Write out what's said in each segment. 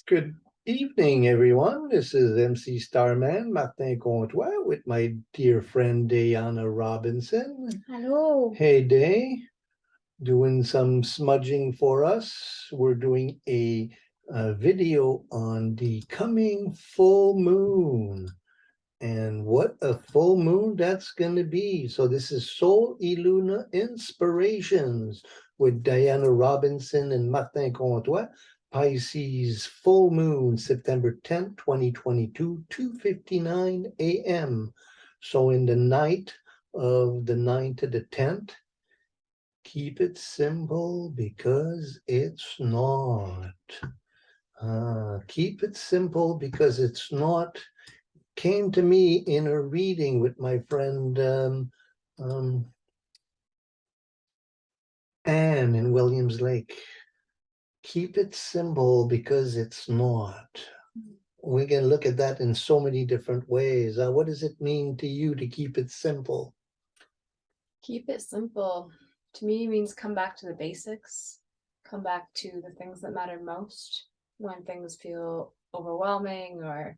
Good evening, everyone. This is MC Starman, Martin Comtois, with my dear friend Diana Robinson. Hello. Hey, Day. Doing some smudging for us. We're doing a video on the coming full moon. And what a full moon that's going to be. So this is Sol y Luna Inspirations with Diana Robinson and Martin Comtois. Pisces full moon, September 10th, 2022, 2:59 a.m. So in the night of the 9th to the 10th, keep it simple because it's not. Keep it simple because it's not. Came to me in a reading with my friend Anne in Williams Lake. Keep it simple because it's not. We can look at that in so many different ways. What does it mean to you to keep it simple? Keep it simple. To me means come back to the basics. Come back to the things that matter most when things feel overwhelming or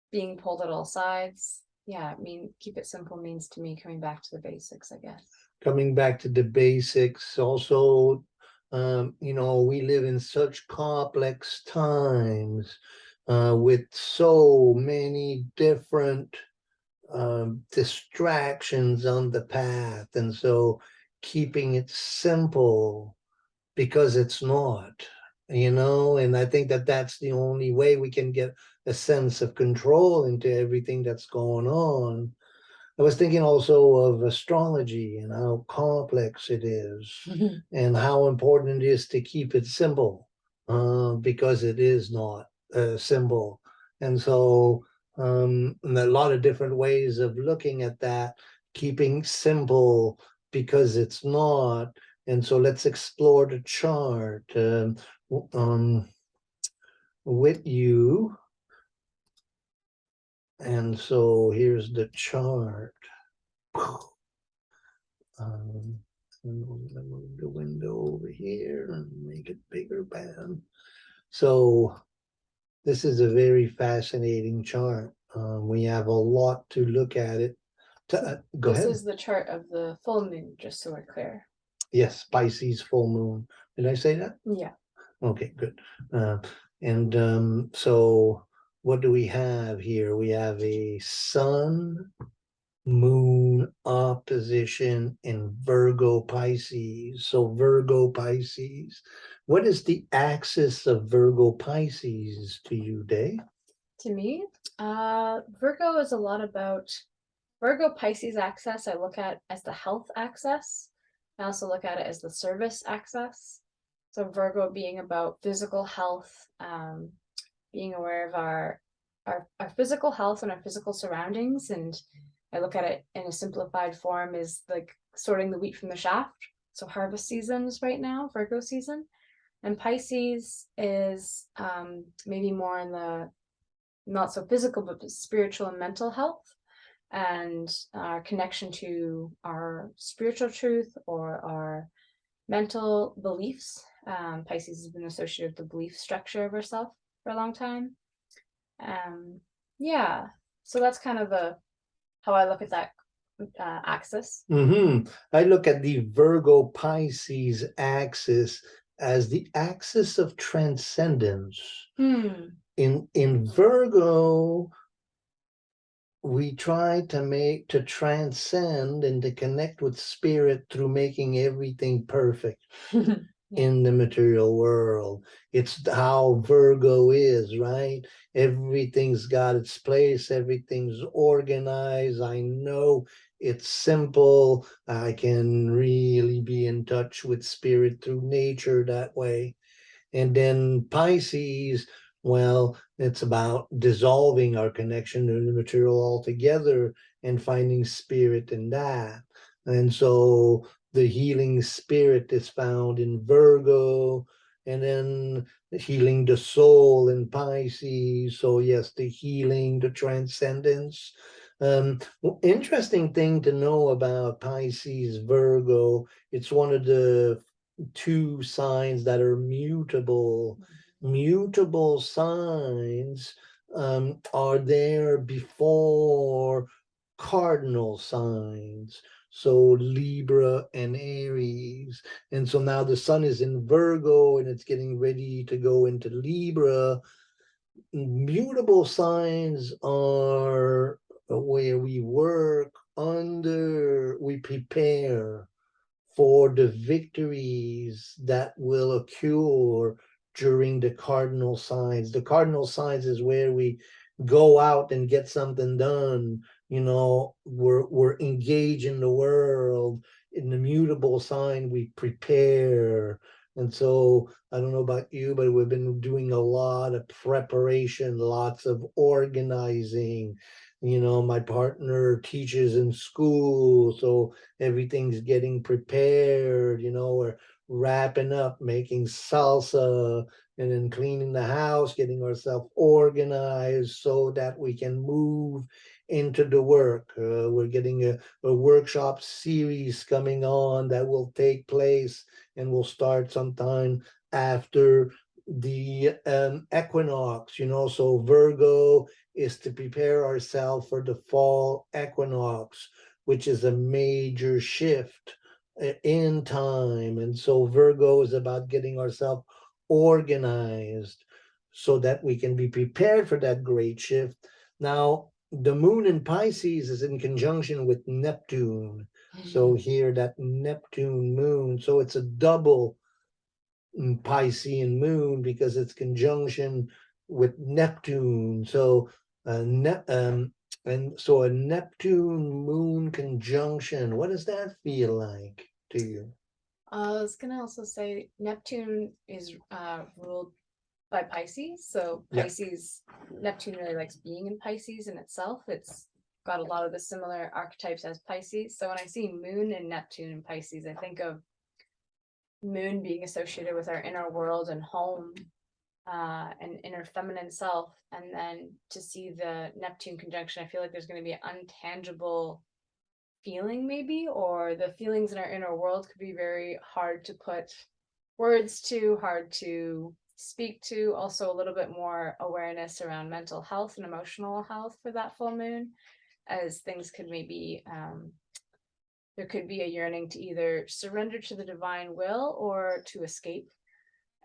being pulled at all sides. Yeah, keep it simple means to me coming back to the basics, I guess. Coming back to the basics. Also, we live in such complex times with so many different distractions on the path. And so keeping it simple because it's not, and I think that that's the only way we can get a sense of control into everything that's going on. I was thinking also of astrology and how complex it is and how important it is to keep it simple because it is not simple. And so a lot of different ways of looking at that, keeping simple because it's not. And so let's explore the chart with you. And so here's the chart. Move the window over here and make it bigger, bam. So this is a very fascinating chart. We have a lot to look at it. Go ahead. This is the chart of the full moon, just so we're clear. Yes, Pisces full moon. Did I say that? Yeah. Okay, good. So what do we have here? We have a sun moon opposition in Virgo Pisces. So Virgo Pisces, what is the axis of Virgo Pisces to you, Day? To me, Virgo is a lot about Virgo Pisces axis. I look at as the health axis. I also look at it as the service axis. So Virgo being about physical health, being aware of our physical health and our physical surroundings. And I look at it in a simplified form as like sorting the wheat from the chaff. So harvest season is right now, Virgo season. And Pisces is maybe more in the not so physical, but spiritual and mental health, and our connection to our spiritual truth or our mental beliefs. Pisces has been associated with the belief structure of ourself for a long time. Yeah, so that's kind of how I look at that axis. I look at the Virgo Pisces axis as the axis of transcendence. In Virgo, we try to transcend and to connect with spirit through making everything perfect in the material world. It's how Virgo is, right? Everything's got its place, everything's organized. I know it's simple. I can really be in touch with spirit through nature that way. And then Pisces, well, it's about dissolving our connection to the material altogether and finding spirit in that. And so the healing spirit is found in Virgo, and then healing the soul in Pisces. So yes, the healing, the transcendence. Interesting thing to know about Pisces Virgo, it's one of the two signs that are mutable, mutable signs are there before cardinal signs. So Libra and Aries. And so now the sun is in Virgo and it's getting ready to go into Libra. Mutable signs are where we work under, we prepare for the victories that will occur during the cardinal signs. The cardinal signs is where we go out and get something done. We're engaged in the world. In the mutable sign, we prepare. And so I don't know about you, but we've been doing a lot of preparation, lots of organizing. My partner teaches in school, so everything's getting prepared. We're wrapping up, making salsa, and then cleaning the house, getting ourselves organized so that we can move into the work. We're getting a workshop series coming on that will take place and will start sometime after the equinox. So Virgo is to prepare ourselves for the fall equinox, which is a major shift in time. And so Virgo is about getting ourselves organized so that we can be prepared for that great shift. Now, the moon in Pisces is in conjunction with Neptune. So here, that Neptune moon, so it's a double Piscean moon because it's conjunction with Neptune. So and so a Neptune moon conjunction, what does that feel like to you? I was gonna also say Neptune is ruled by Pisces. So Yeah. Pisces, Neptune really likes being in Pisces in itself. It's got a lot of the similar archetypes as Pisces. So when I see Moon and Neptune in Pisces, I think of Moon being associated with our inner world and home, and inner feminine self. And then to see the Neptune conjunction, I feel like there's going to be an untangible feeling, maybe, or the feelings in our inner world could be very hard to put words to, hard to speak to. Also, a little bit more awareness around mental health and emotional health for that full moon, as things could maybe there could be a yearning to either surrender to the divine will or to escape.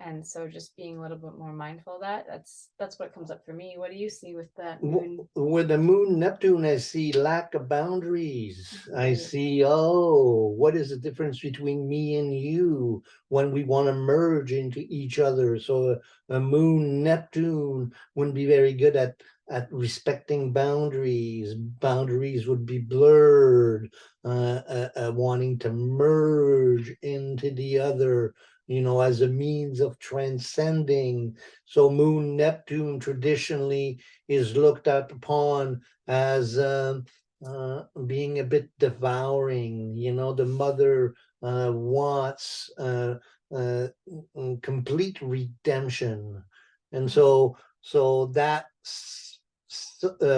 And so just being a little bit more mindful of that, that's what comes up for me. What do you see with that moon? With the moon Neptune, I see lack of boundaries. I Right. see, what is the difference between me and you when we want to merge into each other? So a moon Neptune wouldn't be very good at respecting boundaries. Boundaries would be blurred, wanting to merge into the other, as a means of transcending. So moon Neptune traditionally is looked at upon as being a bit devouring. The mother wants complete redemption. And so that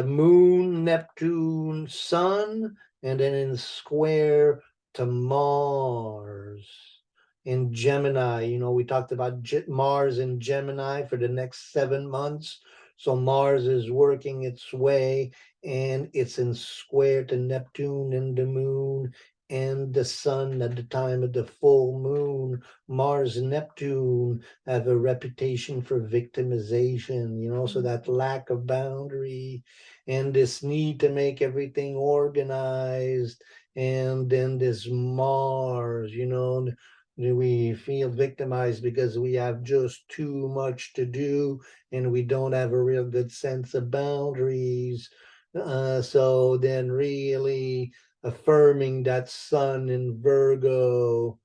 moon, Neptune, sun, and then in square to Mars in Gemini. We talked about Mars in Gemini for the next 7 months. So Mars is working its way and it's in square to Neptune and the moon and the sun at the time of the full moon. Mars and Neptune have a reputation for victimization, so that lack of boundary and this need to make everything organized. And then this Mars, we feel victimized because we have just too much to do and we don't have a real good sense of boundaries. So then really affirming that sun in Virgo.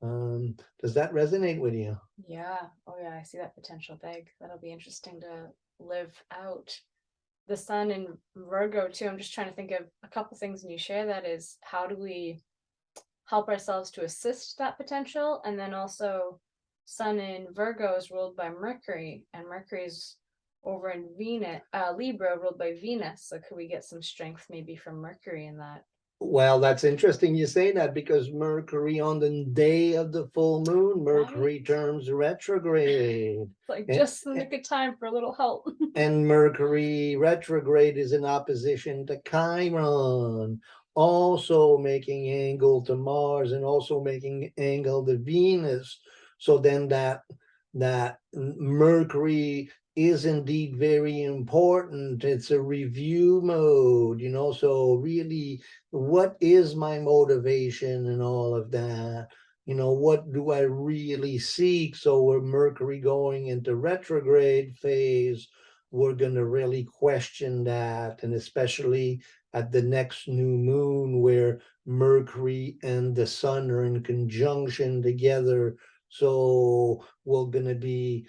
Does that resonate with you? Yeah. Oh yeah, I see that potential big. That'll be interesting to live out. The sun in Virgo too. I'm just trying to think of a couple things when you share that is how do we help ourselves to assist that potential? And then also sun in Virgo is ruled by Mercury, and Mercury's over in Venus, Libra ruled by Venus. So could we get some strength maybe from Mercury in that? Well, that's interesting you say that, because Mercury on the day of the full moon, Mercury turns retrograde. Like And, just in the good time for a little help. and Mercury retrograde is in opposition to Chiron, also making angle to Mars and also making angle to Venus. So then that Mercury is indeed very important. It's a review mode, so really, what is my motivation and all of that? What do I really seek? So with Mercury going into retrograde phase, we're going to really question that, and especially at the next new moon where Mercury and the sun are in conjunction together. So we're going to be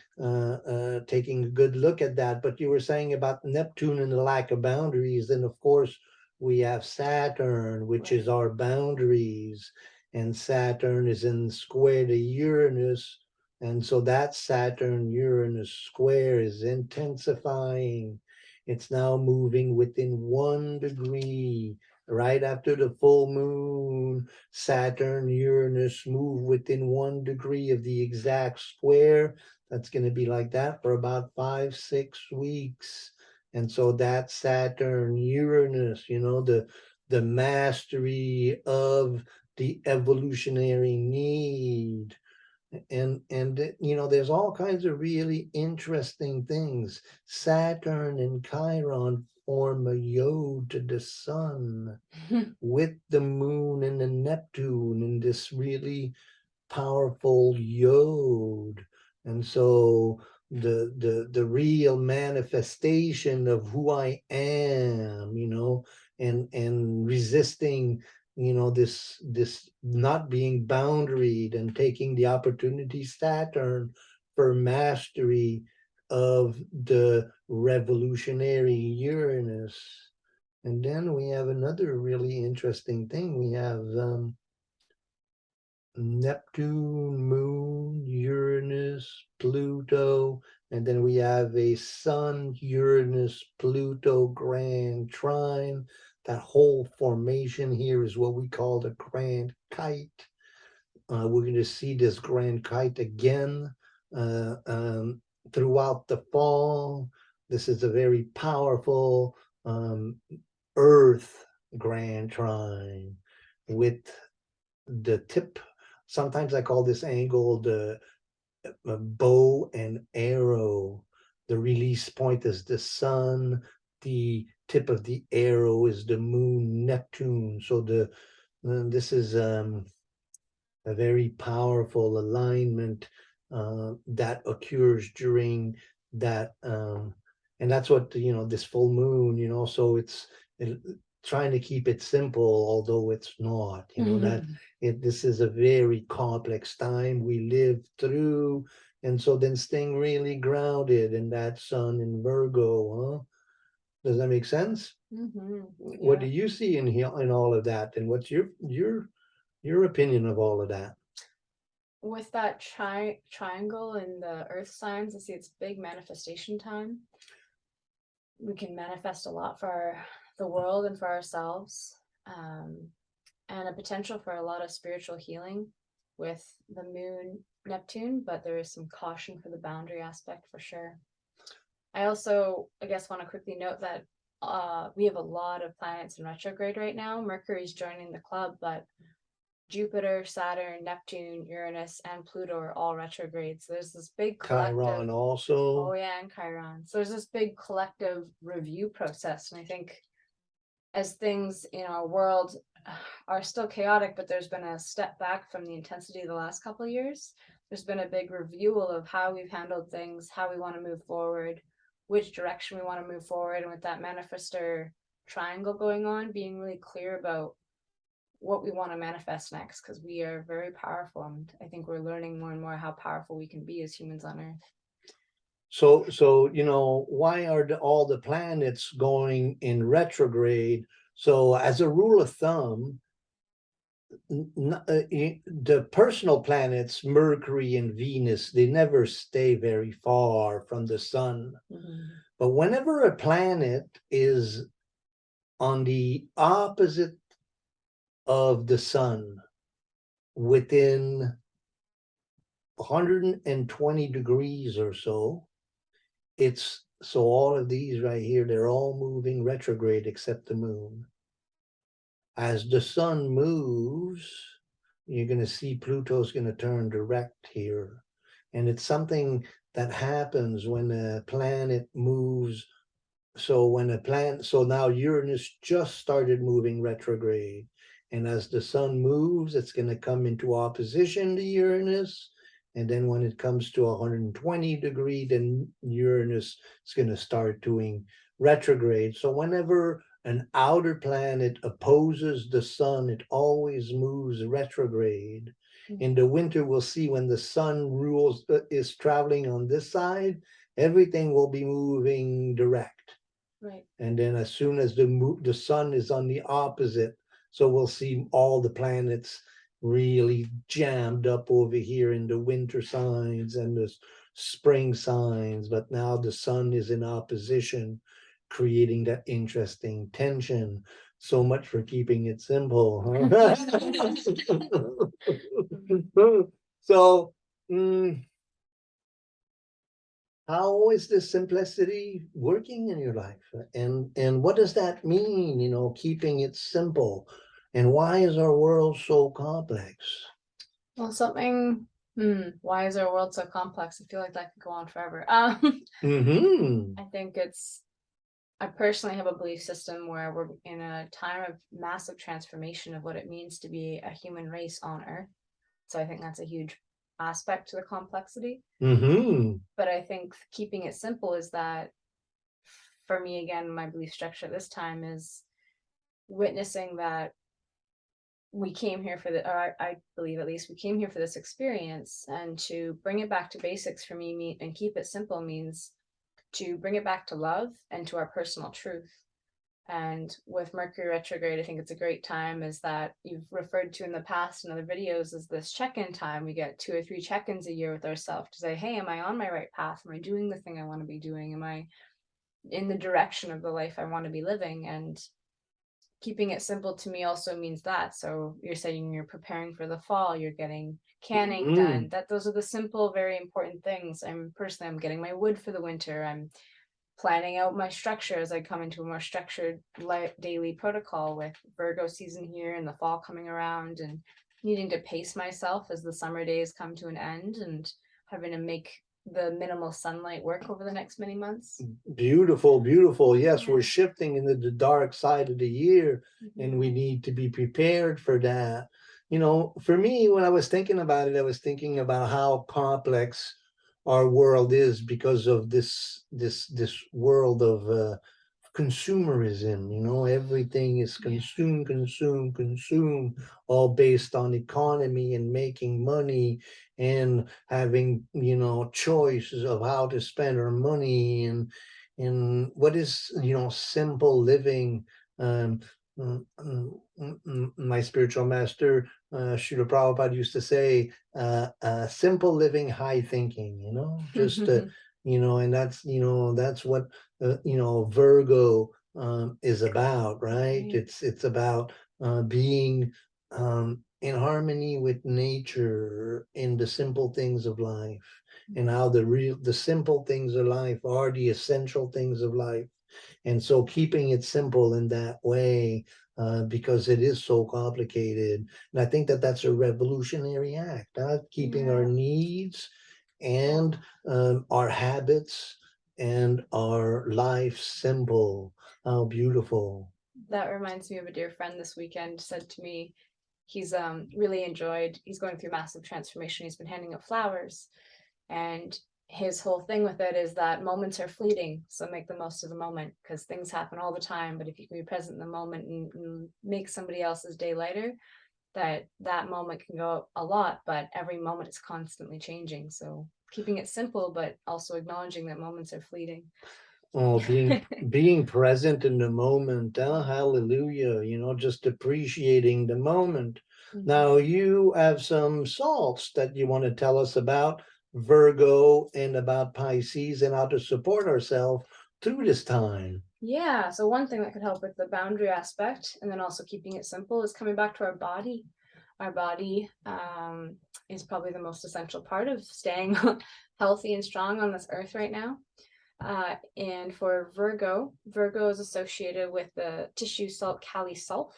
taking a good look at that. But you were saying about Neptune and the lack of boundaries, and of course we have Saturn, which is our boundaries, and Saturn is in square to Uranus. And so that Saturn-Uranus square is intensifying. It's now moving within 1 degree. Right after the full moon, Saturn, Uranus move within 1 degree of the exact square. That's going to be like that for about 5-6 weeks. And so that Saturn, Uranus, the mastery of the evolutionary need. And there's all kinds of really interesting things. Saturn and Chiron form a yod to the sun with the moon and the Neptune in this really powerful yod. And so the real manifestation of who I am, and resisting, this not being boundaried and taking the opportunity Saturn for mastery of the revolutionary Uranus. And then we have another really interesting thing. We have Neptune, Moon, Uranus, Pluto, and then we have a Sun, Uranus, Pluto grand trine. That whole formation here is what we call the grand kite. We're going to see this grand kite again throughout the fall. This is a very powerful Earth grand trine with the tip. Sometimes I call this angle the bow and arrow. The release point is the sun. The tip of the arrow is the moon, Neptune. So this is a very powerful alignment that occurs during that. And that's what, this full moon, so it's trying to keep it simple, although it's not, that this is a very complex time we live through. And so then staying really grounded in that sun in Virgo, huh? Does that make sense? What do you see in here in all of that? And what's your opinion of all of that? With that triangle in the earth signs, I see it's big manifestation time. We can manifest a lot for the world and for ourselves, and a potential for a lot of spiritual healing with the moon Neptune, but there is some caution for the boundary aspect for sure. I also, I guess, want to quickly note that we have a lot of planets in retrograde right now. Mercury's joining the club, but Jupiter, Saturn, Neptune, Uranus, and Pluto are all retrograde. So there's this big collective. Chiron also. Oh yeah, and Chiron. So there's this big collective review process. And I think as things in our world are still chaotic, but there's been a step back from the intensity of the last couple of years. There's been a big review of how we've handled things, how we want to move forward, which direction we want to move forward. And with that manifestor triangle going on, being really clear about what we want to manifest next, because we are very powerful, and I think we're learning more and more how powerful we can be as humans on Earth. So why are all the planets going in retrograde? So as a rule of thumb, the personal planets, Mercury and Venus, they never stay very far from the sun. But whenever a planet is on the opposite of the sun within 120 degrees or so. It's so all of these right here, they're all moving retrograde except the moon. As the sun moves, you're going to see Pluto's going to turn direct here. And it's something that happens when a planet moves. So when a planet, so now Uranus just started moving retrograde. And as the sun moves, it's going to come into opposition to Uranus. And then when it comes to 120 degree, then Uranus is going to start doing retrograde. So whenever an outer planet opposes the sun, it always moves retrograde. In the winter, we'll see when the sun rules is traveling on this side, everything will be moving direct. Right. And then as soon as the sun is on the opposite, so we'll see all the planets really jammed up over here in the winter signs and the spring signs. But now the sun is in opposition, creating that interesting tension. So much for keeping it simple, huh? So how is this simplicity working in your life? And what does that mean, keeping it simple? And why is our world so complex? Well, why is our world so complex? I feel like that could go on forever. Mm-hmm. I think I personally have a belief system where we're in a time of massive transformation of what it means to be a human race on Earth. So I think that's a huge aspect to the complexity. Mm-hmm. But I think keeping it simple is that, for me, again, my belief structure this time is witnessing that we came here for I believe at least we came here for this experience, and to bring it back to basics for me and keep it simple means to bring it back to love and to our personal truth. And with Mercury retrograde, I think it's a great time, is that you've referred to in the past in other videos, is this check-in time. We get 2 or 3 check-ins a year with ourselves to say, hey, am I on my right path? Am I doing the thing I want to be doing? Am I in the direction of the life I want to be living? And keeping it simple to me also means that. So you're saying you're preparing for the fall, you're getting canning done. Those are the simple, very important things. I'm getting my wood for the winter. I'm planning out my structure as I come into a more structured daily protocol, with Virgo season here and the fall coming around, and needing to pace myself as the summer days come to an end, and having to make the minimal sunlight work over the next many months. Beautiful, beautiful. Yes, we're shifting into the dark side of the year, and we need to be prepared for that. For me, when I was thinking about it, I was thinking about how complex our world is because of this world of consumerism. Everything is consume, all based on economy and making money and having choices of how to spend our money, and what is simple living. My spiritual master Srila Prabhupada used to say, simple living, high thinking, just and that's what Virgo is about, right? It's about being in harmony with nature in the simple things of life, and how the simple things of life are the essential things of life. And so keeping it simple in that way, because it is so complicated. And I think that that's a revolutionary act, keeping our needs and our habits and our life simple. How beautiful. That reminds me of a dear friend this weekend said to me, he's really enjoyed, he's going through massive transformation. He's been handing out flowers, and his whole thing with it is that moments are fleeting, so make the most of the moment, because things happen all the time. But if you can be present in the moment and make somebody else's day lighter, that moment can go a lot, but every moment is constantly changing. So keeping it simple, but also acknowledging that moments are fleeting. Oh, being present in the moment. Hallelujah. Just appreciating the moment. Now you have some salts that you want to tell us about Virgo and about Pisces, and how to support ourselves through this time. Yeah, so one thing that could help with the boundary aspect and then also keeping it simple is coming back to our body. Our body is probably the most essential part of staying healthy and strong on this earth right now. And for Virgo, Virgo is associated with the tissue salt Kali sulf,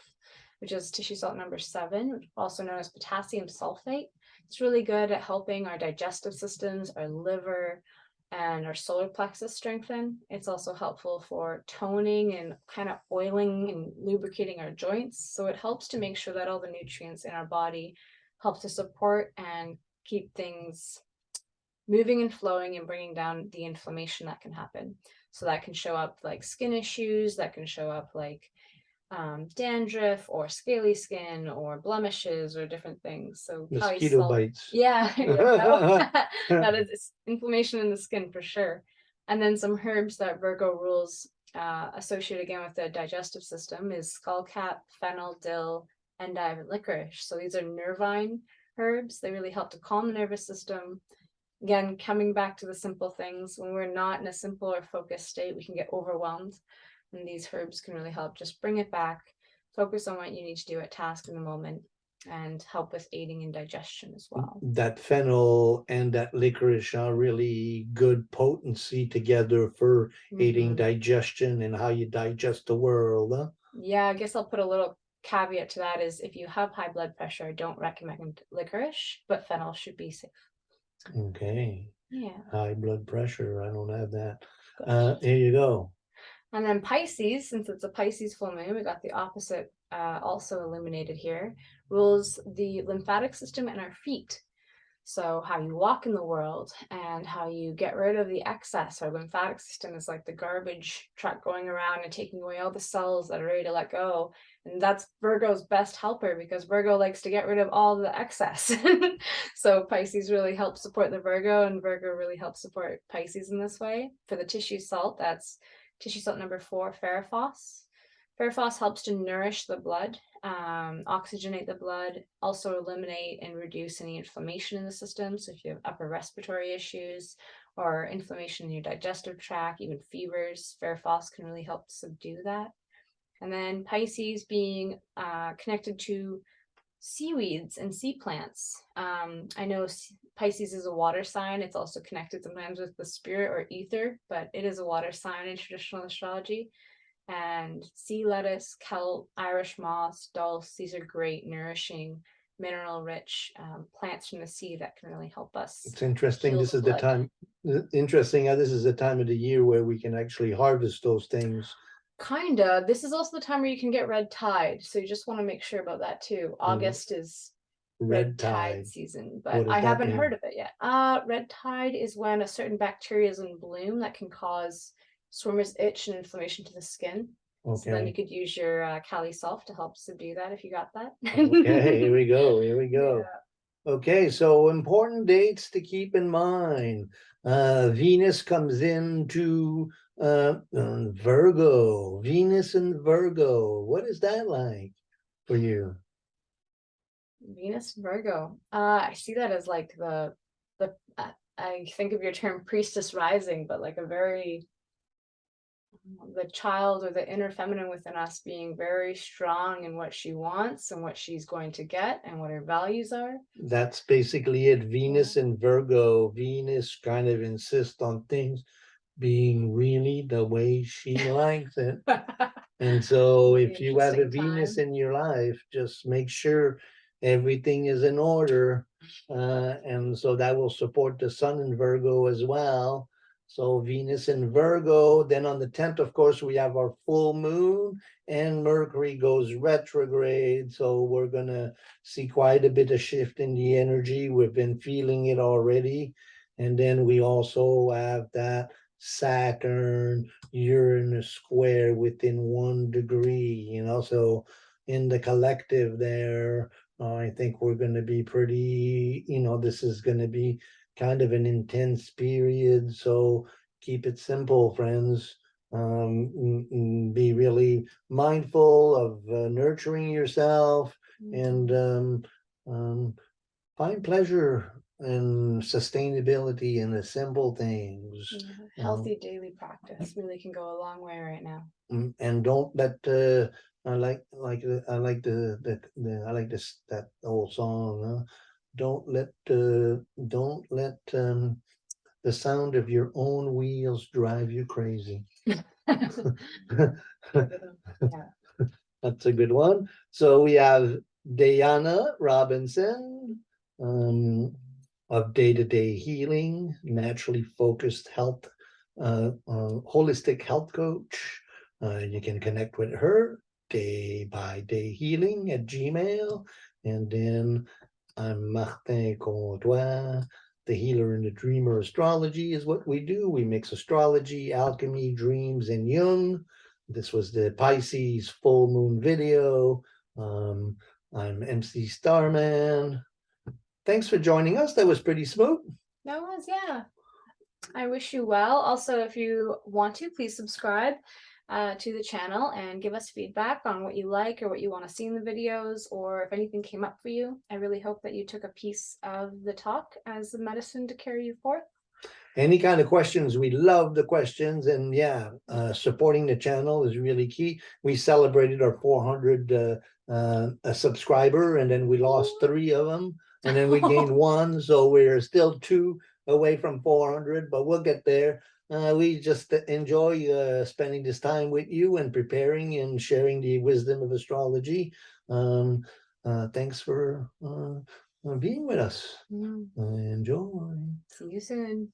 which is tissue salt number 7, also known as potassium sulfate. It's really good at helping our digestive systems, our liver, and our solar plexus strengthen. It's also helpful for toning and kind of oiling and lubricating our joints. So it helps to make sure that all the nutrients in our body help to support and keep things moving and flowing and bringing down the inflammation that can happen. So that can show up like skin issues, that can show up like dandruff or scaly skin or blemishes or different things. So Mosquito bites. Yeah, that is, it's inflammation in the skin for sure. And then some herbs that Virgo rules associated again with the digestive system is skullcap, fennel, dill, endive, and licorice. So these are nervine herbs. They really help to calm the nervous system. Again, coming back to the simple things, when we're not in a simple or focused state, we can get overwhelmed. And these herbs can really help just bring it back, focus on what you need to do at task in the moment, and help with aiding in digestion as well. That fennel and that licorice are really good potency together for aiding digestion and how you digest the world. Huh? Yeah, I guess I'll put a little caveat to that is if you have high blood pressure, I don't recommend licorice, but fennel should be safe. Okay. Yeah. High blood pressure. I don't have that. Here you go. And then Pisces, since it's a Pisces full moon, we got the opposite also illuminated here, rules the lymphatic system and our feet. So how you walk in the world and how you get rid of the excess. Our lymphatic system is like the garbage truck going around and taking away all the cells that are ready to let go. And that's Virgo's best helper because Virgo likes to get rid of all the excess. So Pisces really helps support the Virgo and Virgo really helps support Pisces in this way. For the tissue salt, that's tissue salt number 4, ferrophos. Ferrophos helps to nourish the blood, oxygenate the blood, also eliminate and reduce any inflammation in the system. So if you have upper respiratory issues or inflammation in your digestive tract, even fevers, ferrophos can really help subdue that. And then Pisces being connected to seaweeds and sea plants. I know Pisces is a water sign. It's also connected sometimes with the spirit or ether, but it is a water sign in traditional astrology. And sea lettuce, kelp, Irish moss, dulse, these are great, nourishing, mineral-rich plants from the sea that can really help us. It's interesting. This is the time. Interesting how this is the time of the year where we can actually harvest those things. Kinda. This is also the time where you can get red tide, so you just want to make sure about that too. August is red tide season, but I haven't heard of it yet. Red tide is when a certain bacteria is in bloom that can cause swimmer's itch and inflammation to the skin. Okay. So then you could use your Kali sulf to help subdue that if you got that. Okay, here we go. Here we go. Yeah. Okay, so important dates to keep in mind. Venus comes into Virgo. Venus and Virgo. What is that like for you? Venus Virgo. I see that as like the I think of your term priestess rising, but like a very the child or the inner feminine within us being very strong in what she wants and what she's going to get and what her values are. That's basically it. Venus and Virgo. Venus kind of insists on things being really the way she likes it. And so if you have a Venus in your life, just make sure everything is in order. And so that will support the sun in Virgo as well. So Venus in Virgo. Then on the 10th, of course, we have our full moon and Mercury goes retrograde. So we're going to see quite a bit of shift in the energy. We've been feeling it already. And then we also have that Saturn, Uranus square within 1 degree, you know, so in the collective there, I think we're going to be pretty, you know, this is going to be kind of an intense period. So keep it simple, friends. Be really mindful of nurturing yourself and find pleasure and sustainability in the simple things. Healthy daily practice really can go a long way right now. And don't let I like this that old song. Don't let the sound of your own wheels drive you crazy. Yeah. That's a good one. So we have Diana Robinson, of day-to-day healing, naturally focused health, holistic health coach. You can connect with her day by day healing at Gmail. And then I'm Martin Comtois, the healer and the dreamer. Astrology is what we do. We mix astrology, alchemy, dreams, and Jung. This was the Pisces full moon video. I'm MC Starman. Thanks for joining us. That was pretty smooth. That was, yeah. I wish you well. Also, if you want to, please subscribe to the channel and give us feedback on what you like or what you want to see in the videos, or if anything came up for you. I really hope that you took a piece of the talk as the medicine to carry you forth. Any kind of questions, we love the questions. And yeah, supporting the channel is really key. We celebrated our 400 a subscriber, and then we lost 3 of them, and then we gained 1, so we're still 2 away from 400, but we'll get there. We just enjoy spending this time with you and preparing and sharing the wisdom of astrology. Thanks for being with us. Enjoy. See you soon.